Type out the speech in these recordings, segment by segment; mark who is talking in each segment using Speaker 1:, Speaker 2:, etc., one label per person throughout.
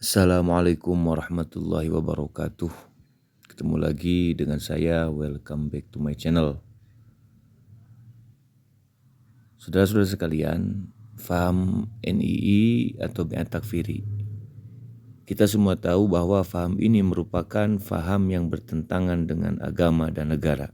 Speaker 1: Assalamualaikum warahmatullahi wabarakatuh. Ketemu lagi dengan saya, welcome back to my channel. Saudara-saudara sekalian, faham NII atau Bi'at Takfiri. Kita semua tahu bahwa faham ini merupakan faham yang bertentangan dengan agama dan negara.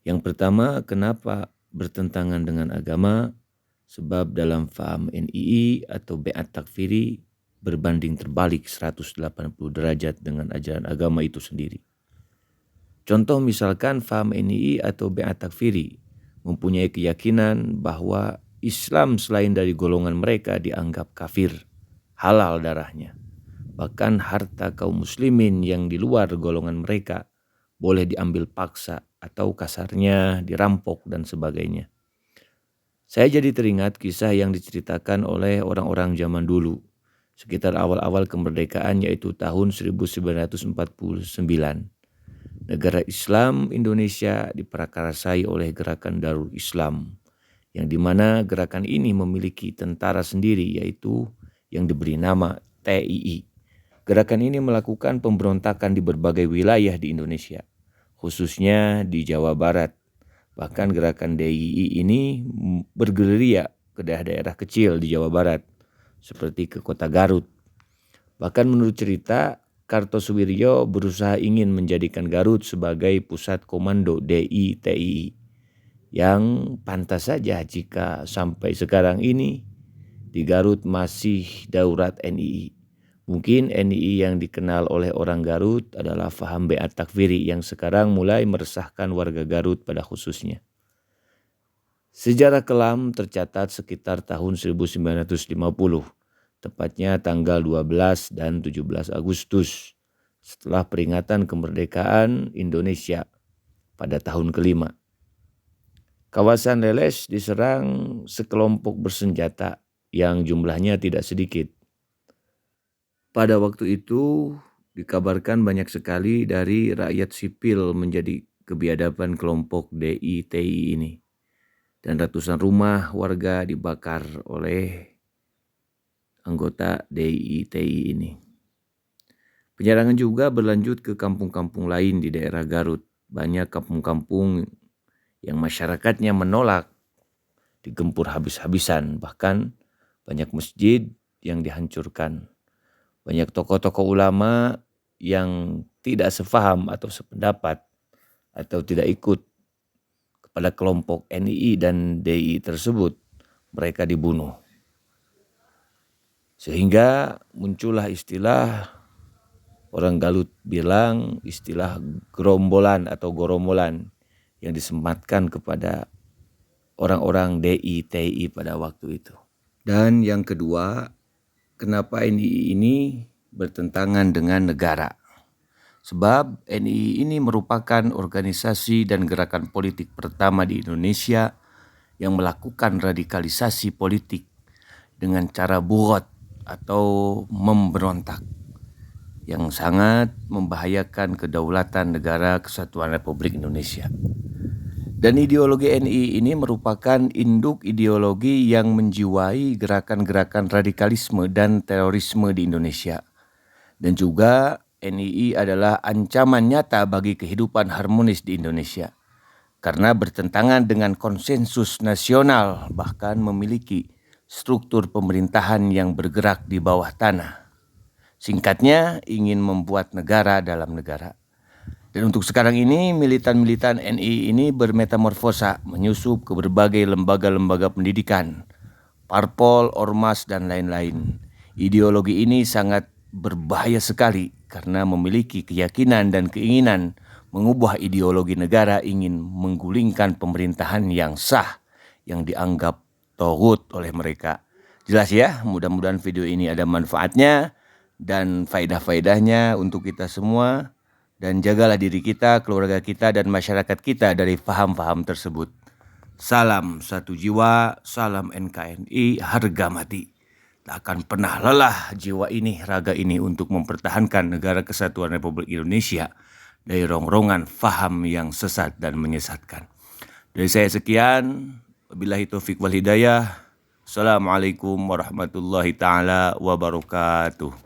Speaker 1: Yang pertama, kenapa bertentangan dengan agama? Sebab dalam faham NII atau Bi'at Takfiri berbanding terbalik 180 derajat dengan ajaran agama itu sendiri. Contoh misalkan faham NII atau Bi'at Takfiri mempunyai keyakinan bahwa Islam selain dari golongan mereka dianggap kafir, halal darahnya. Bahkan harta kaum muslimin yang di luar golongan mereka boleh diambil paksa atau kasarnya dirampok dan sebagainya. Saya jadi teringat kisah yang diceritakan oleh orang-orang zaman dulu, sekitar awal-awal kemerdekaan yaitu tahun 1949. Negara Islam Indonesia diprakarsai oleh gerakan Darul Islam, yang dimana gerakan ini memiliki tentara sendiri yaitu yang diberi nama TII. Gerakan ini melakukan pemberontakan di berbagai wilayah di Indonesia, khususnya di Jawa Barat. Bahkan gerakan DII ini bergerilya ke daerah-daerah kecil di Jawa Barat, seperti ke kota Garut. Bahkan menurut cerita, Kartosuwiryo berusaha ingin menjadikan Garut sebagai pusat komando DITII, yang pantas saja jika sampai sekarang ini di Garut masih daurat NII. Mungkin NII yang dikenal oleh orang Garut adalah faham Bi'at Takfiri yang sekarang mulai meresahkan warga Garut pada khususnya. Sejarah kelam tercatat sekitar tahun 1950, tepatnya tanggal 12 dan 17 Agustus, setelah peringatan kemerdekaan Indonesia pada tahun kelima. Kawasan Leles diserang sekelompok bersenjata yang jumlahnya tidak sedikit. Pada waktu itu dikabarkan banyak sekali dari rakyat sipil menjadi kebiadaban kelompok DITI ini. Dan ratusan rumah warga dibakar oleh anggota DITI ini. Penyerangan juga berlanjut ke kampung-kampung lain di daerah Garut. Banyak kampung-kampung yang masyarakatnya menolak digempur habis-habisan. Bahkan banyak masjid yang dihancurkan. Banyak tokoh-tokoh ulama yang tidak sefaham atau sependapat atau tidak ikut kepada kelompok NII dan DI tersebut, mereka dibunuh. Sehingga muncullah istilah, orang Galut bilang istilah gerombolan atau goromolan yang disematkan kepada orang-orang DI, TI pada waktu itu. Dan yang kedua, kenapa NII ini bertentangan dengan negara? Sebab NII ini merupakan organisasi dan gerakan politik pertama di Indonesia yang melakukan radikalisasi politik dengan cara bugot atau memberontak yang sangat membahayakan kedaulatan negara kesatuan Republik Indonesia. Dan ideologi NII ini merupakan induk ideologi yang menjiwai gerakan-gerakan radikalisme dan terorisme di Indonesia. Dan juga NII adalah ancaman nyata bagi kehidupan harmonis di Indonesia. Karena bertentangan dengan konsensus nasional, bahkan memiliki struktur pemerintahan yang bergerak di bawah tanah. Singkatnya, ingin membuat negara dalam negara. Dan untuk sekarang ini, militan-militan NII ini bermetamorfosa, menyusup ke berbagai lembaga-lembaga pendidikan, parpol, ormas, dan lain-lain. Ideologi ini sangat berbahaya sekali karena memiliki keyakinan dan keinginan mengubah ideologi negara, ingin menggulingkan pemerintahan yang sah yang dianggap tauhid oleh mereka. Jelas ya, mudah-mudahan video ini ada manfaatnya dan faedah-faedahnya untuk kita semua. Dan jagalah diri kita, keluarga kita, dan masyarakat kita dari paham-paham tersebut. Salam satu jiwa, salam NKRI, harga mati. Tak akan pernah lelah jiwa ini, raga ini untuk mempertahankan negara kesatuan Republik Indonesia dari rongrongan faham yang sesat dan menyesatkan. Dari saya sekian, wabillahi taufiq wal hidayah. Assalamualaikum warahmatullahi taala wabarakatuh.